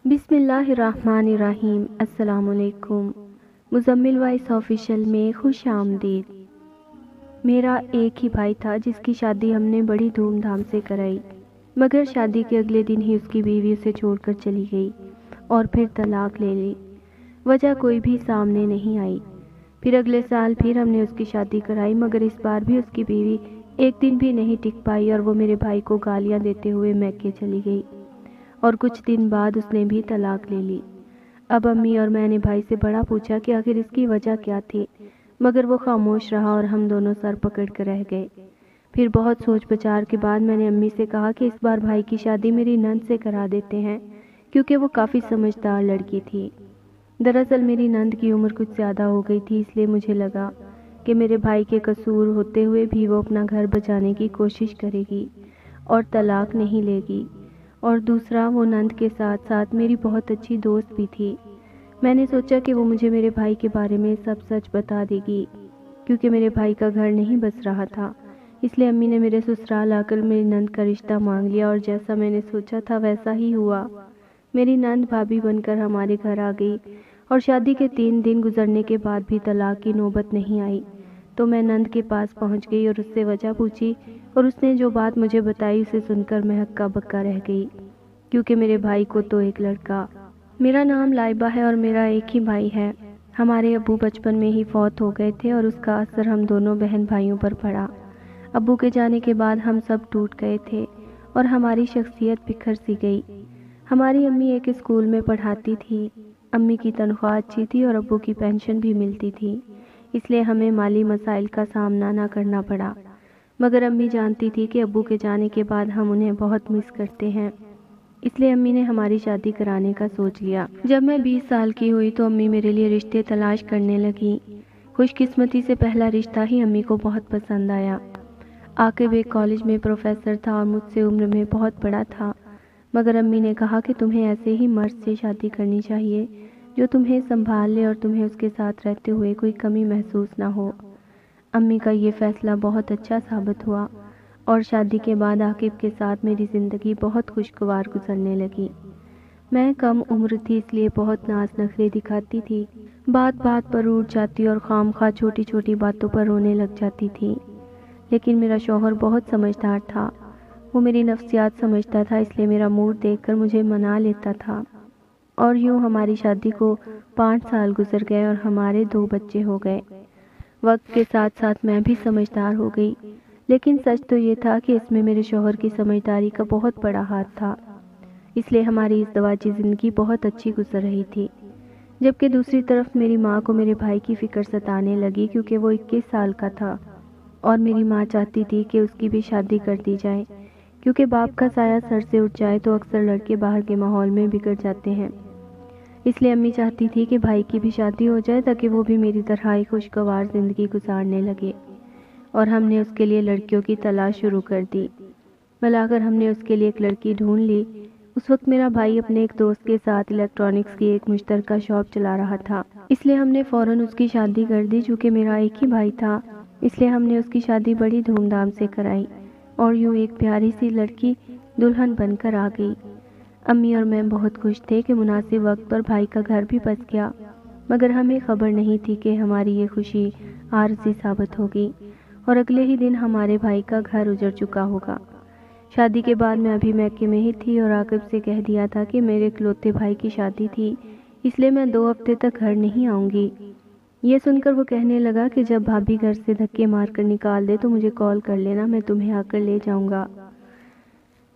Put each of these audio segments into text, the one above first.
بسم اللہ الرحمن الرحیم۔ السلام علیکم۔ مزمل وائس آفیشیل میں خوش آمدید۔ میرا ایک ہی بھائی تھا جس کی شادی ہم نے بڑی دھوم دھام سے کرائی، مگر شادی کے اگلے دن ہی اس کی بیوی اسے چھوڑ کر چلی گئی اور پھر طلاق لے لی۔ وجہ کوئی بھی سامنے نہیں آئی۔ پھر اگلے سال پھر ہم نے اس کی شادی کرائی، مگر اس بار بھی اس کی بیوی ایک دن بھی نہیں ٹک پائی اور وہ میرے بھائی کو گالیاں دیتے ہوئے میکے چلی گئی اور کچھ دن بعد اس نے بھی طلاق لے لی۔ اب امی اور میں نے بھائی سے بڑا پوچھا کہ آخر اس کی وجہ کیا تھی، مگر وہ خاموش رہا اور ہم دونوں سر پکڑ کر رہ گئے۔ پھر بہت سوچ بچار کے بعد میں نے امی سے کہا کہ اس بار بھائی کی شادی میری نند سے کرا دیتے ہیں، کیونکہ وہ کافی سمجھدار لڑکی تھی۔ دراصل میری نند کی عمر کچھ زیادہ ہو گئی تھی، اس لیے مجھے لگا کہ میرے بھائی کے قصور ہوتے ہوئے بھی وہ اپنا گھر بچانے کی کوشش کرے گی اور طلاق نہیں لے گی، اور دوسرا وہ نند کے ساتھ ساتھ میری بہت اچھی دوست بھی تھی۔ میں نے سوچا کہ وہ مجھے میرے بھائی کے بارے میں سب سچ بتا دے گی، کیونکہ میرے بھائی کا گھر نہیں بس رہا تھا۔ اس لیے امی نے میرے سسرال آ کر میری نند کا رشتہ مانگ لیا، اور جیسا میں نے سوچا تھا ویسا ہی ہوا۔ میری نند بھابھی بن کر ہمارے گھر آ گئی، اور شادی کے 3 دن گزرنے کے بعد بھی طلاق کی نوبت نہیں آئی تو میں نند کے پاس پہنچ گئی اور اس سے وجہ پوچھی، اور اس نے جو بات مجھے بتائی اسے سن کر میں ہکا بکا رہ گئی، کیونکہ میرے بھائی کو تو ایک لڑکا، میرا نام لائبہ ہے اور میرا ایک ہی بھائی ہے۔ ہمارے ابو بچپن میں ہی فوت ہو گئے تھے اور اس کا اثر ہم دونوں بہن بھائیوں پر پڑا۔ ابو کے جانے کے بعد ہم سب ٹوٹ گئے تھے اور ہماری شخصیت بکھر سی گئی۔ ہماری امی ایک اسکول میں پڑھاتی تھی۔ امی کی تنخواہ اچھی تھی اور ابو کی پینشن بھی ملتی تھی، اس لیے ہمیں مالی مسائل کا سامنا نہ کرنا پڑا، مگر امی جانتی تھی کہ ابو کے جانے کے بعد ہم انہیں بہت مس کرتے ہیں، اس لیے امی نے ہماری شادی کرانے کا سوچ لیا۔ جب میں 20 سال کی ہوئی تو امی میرے لیے رشتے تلاش کرنے لگی۔ خوش قسمتی سے پہلا رشتہ ہی امی کو بہت پسند آیا۔ عاقب ایک کالج میں پروفیسر تھا اور مجھ سے عمر میں بہت بڑا تھا، مگر امی نے کہا کہ تمہیں ایسے ہی مرد سے شادی کرنی چاہیے جو تمہیں سنبھال لے اور تمہیں اس کے ساتھ رہتے ہوئے کوئی کمی محسوس نہ ہو۔ امی کا یہ فیصلہ بہت اچھا ثابت ہوا، اور شادی کے بعد عاقب کے ساتھ میری زندگی بہت خوشگوار گزرنے لگی۔ میں کم عمر تھی، اس لیے بہت ناز نخرے دکھاتی تھی، بات بات پر اٹھ جاتی اور خام خواہ چھوٹی چھوٹی باتوں پر رونے لگ جاتی تھی۔ لیکن میرا شوہر بہت سمجھدار تھا، وہ میری نفسیات سمجھتا تھا، اس لیے میرا موڈ دیکھ کر مجھے منا لیتا تھا، اور یوں ہماری شادی کو 5 سال گزر گئے اور ہمارے 2 بچے ہو گئے۔ وقت کے ساتھ ساتھ میں بھی سمجھدار ہو گئی، لیکن سچ تو یہ تھا کہ اس میں میرے شوہر کی سمجھداری کا بہت بڑا ہاتھ تھا، اس لیے ہماری ازدواجی زندگی بہت اچھی گزر رہی تھی۔ جبکہ دوسری طرف میری ماں کو میرے بھائی کی فکر ستانے لگی، کیونکہ وہ 21 سال کا تھا اور میری ماں چاہتی تھی کہ اس کی بھی شادی کر دی جائے، کیونکہ باپ کا سایہ سر سے اٹھ جائے تو اکثر لڑکے باہر کے ماحول میں بگڑ جاتے ہیں۔ اس لیے امی چاہتی تھی کہ بھائی کی بھی شادی ہو جائے تاکہ وہ بھی میری طرح ہی خوشگوار زندگی گزارنے لگے، اور ہم نے اس کے لیے لڑکیوں کی تلاش شروع کر دی۔ ملا کر ہم نے اس کے لیے ایک لڑکی ڈھونڈ لی۔ اس وقت میرا بھائی اپنے ایک دوست کے ساتھ الیکٹرانکس کی ایک مشترکہ شاپ چلا رہا تھا، اس لیے ہم نے فوراً اس کی شادی کر دی۔ چونکہ میرا ایک ہی بھائی تھا، اس لیے ہم نے اس کی شادی بڑی دھوم دھام سے کرائی، اور یوں ایک پیاری سی لڑکی دلہن بن کر آ گئی۔ امی اور میں بہت خوش تھے کہ مناسب وقت پر بھائی کا گھر بھی بس گیا، مگر ہمیں خبر نہیں تھی کہ ہماری یہ خوشی عارضی ثابت ہوگی اور اگلے ہی دن ہمارے بھائی کا گھر اجڑ چکا ہوگا۔ شادی کے بعد میں ابھی میکے میں ہی تھی اور عاقب سے کہہ دیا تھا کہ میرے اکلوتے بھائی کی شادی تھی، اس لیے میں 2 ہفتے تک گھر نہیں آؤں گی۔ یہ سن کر وہ کہنے لگا کہ جب بھابھی گھر سے دھکے مار کر نکال دے تو مجھے کال کر لینا، میں تمہیں آ کر لے جاؤں گا۔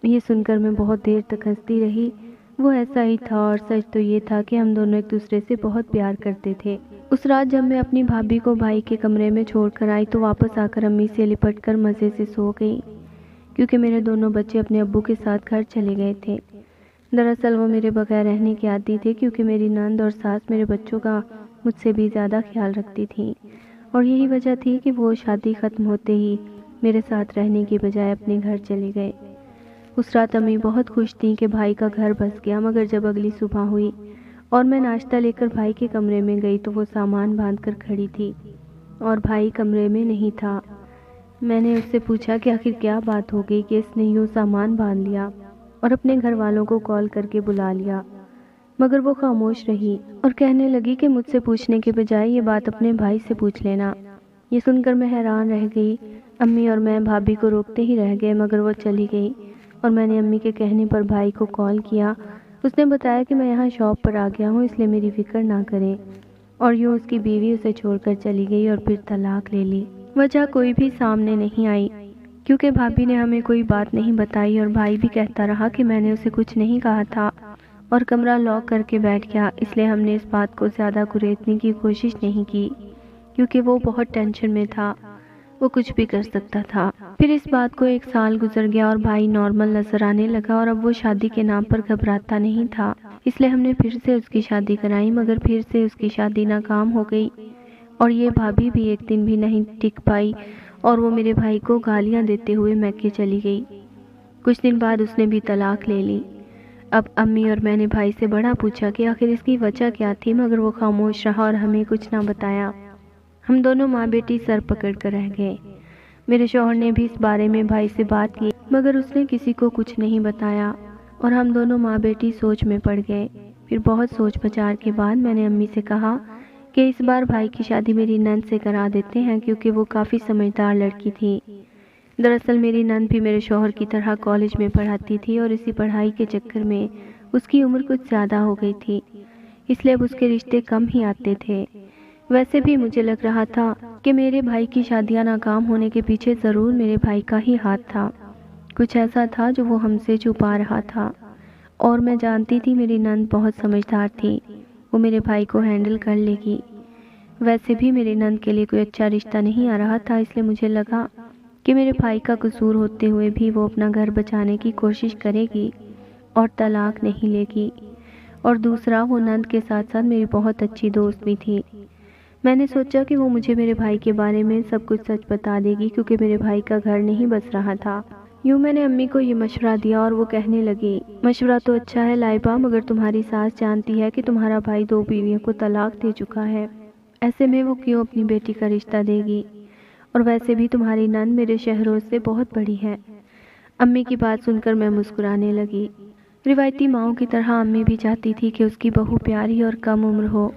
یہ سن کر میں بہت دیر تک ہنستی رہی۔ وہ ایسا ہی تھا، اور سچ تو یہ تھا کہ ہم دونوں ایک دوسرے سے بہت پیار کرتے تھے۔ اس رات جب میں اپنی بھابھی کو بھائی کے کمرے میں چھوڑ کر آئی تو واپس آ کر امی سے لپٹ کر مزے سے سو گئی، کیونکہ میرے دونوں بچے اپنے ابو کے ساتھ گھر چلے گئے تھے۔ دراصل وہ میرے بغیر رہنے کے عادی تھے، کیونکہ میری نند اور ساس میرے بچوں کا مجھ سے بھی زیادہ خیال رکھتی تھیں، اور یہی وجہ تھی کہ وہ شادی ختم ہوتے ہی میرے ساتھ رہنے کی بجائے اپنے گھر چلے گئے۔ اس رات امی بہت خوش تھیں کہ بھائی کا گھر بس گیا، مگر جب اگلی صبح ہوئی اور میں ناشتہ لے کر بھائی کے کمرے میں گئی تو وہ سامان باندھ کر کھڑی تھی اور بھائی کمرے میں نہیں تھا۔ میں نے اس سے پوچھا کہ آخر کیا بات ہو گئی کہ اس نے یوں سامان باندھ لیا اور اپنے گھر والوں کو کال کر کے بلا لیا۔ مگر وہ خاموش رہی اور کہنے لگی کہ مجھ سے پوچھنے کے بجائے یہ بات اپنے بھائی سے پوچھ لینا۔ یہ سن کر میں حیران رہ گئی۔ امی اور میں بھابھی کو روکتے ہی رہ گئے مگر وہ چلی گئی اور میں نے امی کے کہنے پر بھائی کو کال کیا۔ اس نے بتایا کہ میں یہاں شاپ پر آ گیا ہوں، اس لیے میری فکر نہ کریں، اور یوں اس کی بیوی اسے چھوڑ کر چلی گئی اور پھر طلاق لے لی۔ وجہ کوئی بھی سامنے نہیں آئی کیونکہ بھابھی نے ہمیں کوئی بات نہیں بتائی اور بھائی بھی کہتا رہا کہ میں نے اسے کچھ نہیں کہا تھا اور کمرہ لاک کر کے بیٹھ گیا، اس لیے ہم نے اس بات کو زیادہ گریزنے کی کوشش نہیں کی کیونکہ وہ بہت ٹینشن میں تھا، وہ کچھ بھی کر سکتا تھا۔ پھر اس بات کو 1 سال گزر گیا اور بھائی نارمل نظر آنے لگا اور اب وہ شادی کے نام پر گھبراتا نہیں تھا، اس لیے ہم نے پھر سے اس کی شادی کرائی مگر پھر سے اس کی شادی ناکام ہو گئی اور یہ بھابھی بھی ایک دن بھی نہیں ٹک پائی اور وہ میرے بھائی کو گالیاں دیتے ہوئے میکے چلی گئی۔ کچھ دن بعد اس نے بھی طلاق لے لی۔ اب امی اور میں نے بھائی سے بڑا پوچھا کہ آخر اس کی وجہ کیا تھی مگر وہ خاموش رہا اور ہمیں کچھ نہ بتایا۔ ہم دونوں ماں بیٹی سر پکڑ کر رہ گئے۔ میرے شوہر نے بھی اس بارے میں بھائی سے بات کی مگر اس نے کسی کو کچھ نہیں بتایا اور ہم دونوں ماں بیٹی سوچ میں پڑ گئے۔ پھر بہت سوچ بچار کے بعد میں نے امی سے کہا کہ اس بار بھائی کی شادی میری نند سے کرا دیتے ہیں کیونکہ وہ کافی سمجھدار لڑکی تھی۔ دراصل میری نند بھی میرے شوہر کی طرح کالج میں پڑھاتی تھی اور اسی پڑھائی کے چکر میں اس کی عمر کچھ زیادہ ہو گئی تھی، اس لیے اب اس کے رشتے کم ہی آتے تھے۔ ویسے بھی مجھے لگ رہا تھا کہ میرے بھائی کی شادیاں ناکام ہونے کے پیچھے ضرور میرے بھائی کا ہی ہاتھ تھا، کچھ ایسا تھا جو وہ ہم سے چھپا رہا تھا، اور میں جانتی تھی میری نند بہت سمجھدار تھی، وہ میرے بھائی کو ہینڈل کر لے گی۔ ویسے بھی میری نند کے لیے کوئی اچھا رشتہ نہیں آ رہا تھا، اس لیے مجھے لگا کہ میرے بھائی کا قصور ہوتے ہوئے بھی وہ اپنا گھر بچانے کی کوشش کرے گی اور طلاق نہیں لے گی، اور دوسرا وہ نند کے ساتھ ساتھ میری بہت اچھی دوست بھی تھی۔ میں نے سوچا کہ وہ مجھے میرے بھائی کے بارے میں سب کچھ سچ بتا دے گی کیونکہ میرے بھائی کا گھر نہیں بس رہا تھا۔ یوں میں نے امی کو یہ مشورہ دیا اور وہ کہنے لگی، مشورہ تو اچھا ہے لائبہ، مگر تمہاری ساس جانتی ہے کہ تمہارا بھائی 2 بیویوں کو طلاق دے چکا ہے، ایسے میں وہ کیوں اپنی بیٹی کا رشتہ دے گی، اور ویسے بھی تمہاری نند میرے شہروں سے بہت بڑی ہے۔ امی کی بات سن کر میں مسکرانے لگی۔ روایتی ماؤں کی طرح امی بھی چاہتی تھی کہ اس کی بہو پیاری اور کم عمر ہو،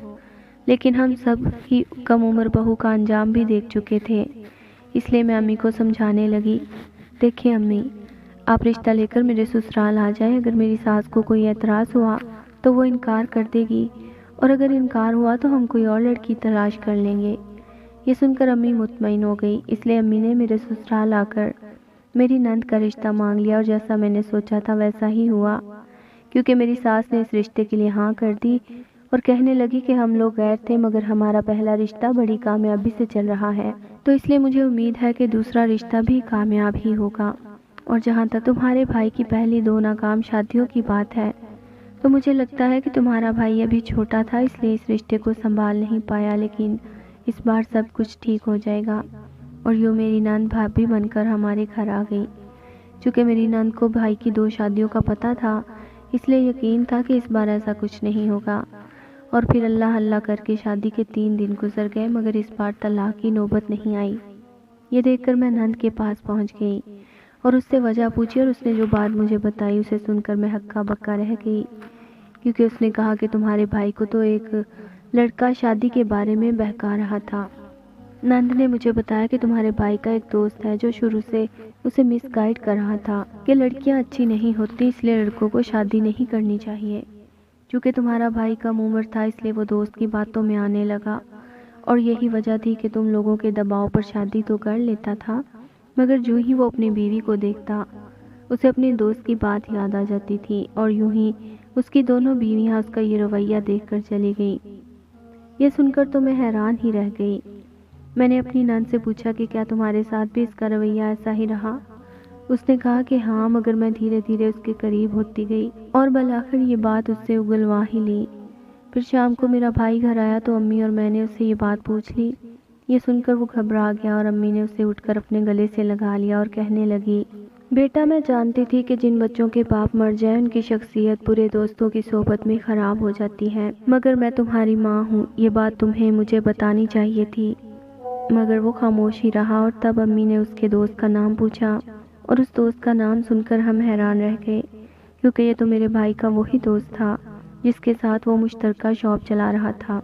لیکن ہم سب ہی کم عمر بہو کا انجام بھی دیکھ چکے تھے، اس لیے میں امی کو سمجھانے لگی، دیکھیں امی، آپ رشتہ لے کر میرے سسرال آ جائیں، اگر میری ساس کو کوئی اعتراض ہوا تو وہ انکار کر دے گی، اور اگر انکار ہوا تو ہم کوئی اور لڑکی تلاش کر لیں گے۔ یہ سن کر امی مطمئن ہو گئی، اس لیے امی نے میرے سسرال آ کر میری نند کا رشتہ مانگ لیا اور جیسا میں نے سوچا تھا ویسا ہی ہوا، کیونکہ میری ساس نے اس رشتے کے لیے ہاں کر دی اور کہنے لگی کہ ہم لوگ غیر تھے مگر ہمارا پہلا رشتہ بڑی کامیابی سے چل رہا ہے، تو اس لیے مجھے امید ہے کہ دوسرا رشتہ بھی کامیاب ہی ہوگا۔ اور جہاں تک تمہارے بھائی کی پہلی 2 ناکام شادیوں کی بات ہے تو مجھے لگتا ہے کہ تمہارا بھائی ابھی چھوٹا تھا اس لیے اس رشتے کو سنبھال نہیں پایا، لیکن اس بار سب کچھ ٹھیک ہو جائے گا۔ اور یوں میری نند بھابھی بن کر ہمارے گھر آ گئی۔ چونکہ میری نند کو بھائی کی 2 شادیوں کا پتہ تھا، اس لیے یقین تھا کہ اس بار ایسا کچھ نہیں ہوگا، اور پھر اللہ اللہ کر کے شادی کے 3 دن گزر گئے مگر اس بار طلاق کی نوبت نہیں آئی۔ یہ دیکھ کر میں نند کے پاس پہنچ گئی اور اس سے وجہ پوچھی، اور اس نے جو بات مجھے بتائی اسے سن کر میں ہکا بکا رہ گئی، کیونکہ اس نے کہا کہ تمہارے بھائی کو تو ایک لڑکا شادی کے بارے میں بہکا رہا تھا۔ نند نے مجھے بتایا کہ تمہارے بھائی کا ایک دوست ہے جو شروع سے اسے مس گائیڈ کر رہا تھا کہ لڑکیاں اچھی نہیں ہوتی، اس لیے لڑکوں کو شادی نہیں کرنی چاہیے۔ چونکہ تمہارا بھائی کم عمر تھا اس لیے وہ دوست کی باتوں میں آنے لگا، اور یہی وجہ تھی کہ تم لوگوں کے دباؤ پر شادی تو کر لیتا تھا، مگر جو ہی وہ اپنی بیوی کو دیکھتا اسے اپنے دوست کی بات یاد آ جاتی تھی، اور یوں ہی اس کی دونوں بیویاں اس کا یہ رویہ دیکھ کر چلی گئی۔ یہ سن کر تو میں حیران ہی رہ گئی۔ میں نے اپنی نند سے پوچھا کہ کیا تمہارے ساتھ بھی اس کا رویہ ایسا ہی رہا؟ اس نے کہا کہ ہاں، مگر میں دھیرے دھیرے اس کے قریب ہوتی گئی اور بالآخر یہ بات اس سے اگلوا ہی لی۔ پھر شام کو میرا بھائی گھر آیا تو امی اور میں نے اس سے یہ بات پوچھ لی۔ یہ سن کر وہ گھبرا گیا اور امی نے اسے اٹھ کر اپنے گلے سے لگا لیا اور کہنے لگی، بیٹا میں جانتی تھی کہ جن بچوں کے باپ مر جائیں ان کی شخصیت برے دوستوں کی صحبت میں خراب ہو جاتی ہے، مگر میں تمہاری ماں ہوں، یہ بات تمہیں مجھے بتانی چاہیے تھی۔ مگر وہ خاموش ہی رہا، اور تب امی نے اس کے دوست کا نام پوچھا، اور اس دوست کا نام سن کر ہم حیران رہ گئے، کیونکہ یہ تو میرے بھائی کا وہی دوست تھا جس کے ساتھ وہ مشترکہ شاپ چلا رہا تھا۔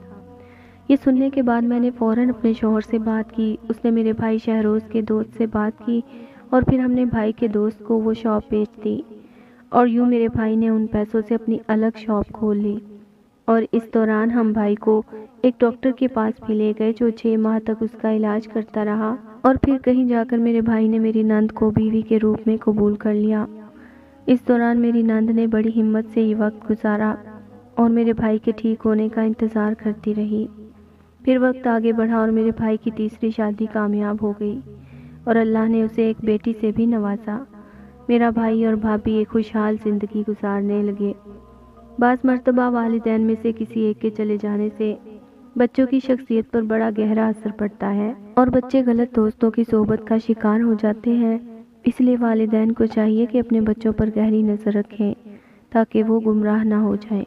یہ سننے کے بعد میں نے فوراً اپنے شوہر سے بات کی، اس نے میرے بھائی شہروز کے دوست سے بات کی اور پھر ہم نے بھائی کے دوست کو وہ شاپ بیچ دی اور یوں میرے بھائی نے ان پیسوں سے اپنی الگ شاپ کھول لی۔ اور اس دوران ہم بھائی کو ایک ڈاکٹر کے پاس بھی لے گئے جو 6 ماہ تک اس کا علاج کرتا رہا اور پھر کہیں جا کر میرے بھائی نے میری نند کو بیوی کے روپ میں قبول کر لیا۔ اس دوران میری نند نے بڑی ہمت سے یہ وقت گزارا اور میرے بھائی کے ٹھیک ہونے کا انتظار کرتی رہی۔ پھر وقت آگے بڑھا اور میرے بھائی کی تیسری شادی کامیاب ہو گئی اور اللہ نے اسے ایک بیٹی سے بھی نوازا۔ میرا بھائی اور بھابھی ایک خوشحال زندگی گزارنے لگے۔ بعض مرتبہ والدین میں سے کسی ایک کے چلے جانے سے بچوں کی شخصیت پر بڑا گہرا اثر پڑتا ہے اور بچے غلط دوستوں کی صحبت کا شکار ہو جاتے ہیں۔ اس لیے والدین کو چاہیے کہ اپنے بچوں پر گہری نظر رکھیں تاکہ وہ گمراہ نہ ہو جائیں۔